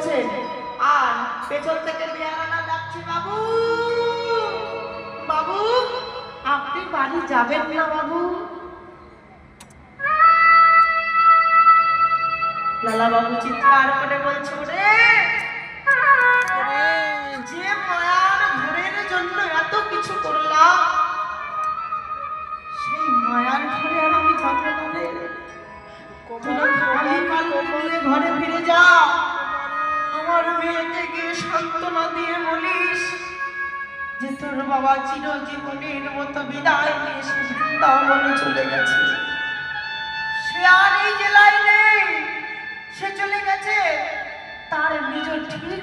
বলছে। আর পেছন থেকে বিয়ারানা যাচ্ছে, বাবু বাবু আপনি বাড়ি যাবেন না বাবু? লালা বাবু চিৎকার করে বলছে, ওরে যে মায়ার ঘরের জন্য এত কিছু করলাম, সেই মায়ার ঘরে আর আমি যাবো না রে। ঘরে ফিরে যা, আমার মেয়েকে গিয়ে সান্ত্বনা দিয়ে বলিস যে তোর বাবা চিরজীবনের মতো বিদায় নিয়ে সে বৃন্দাবনে চলে গেছে। সে আর এই জেলায় নেই, সে চলে গেছে তার নিজ ঠিক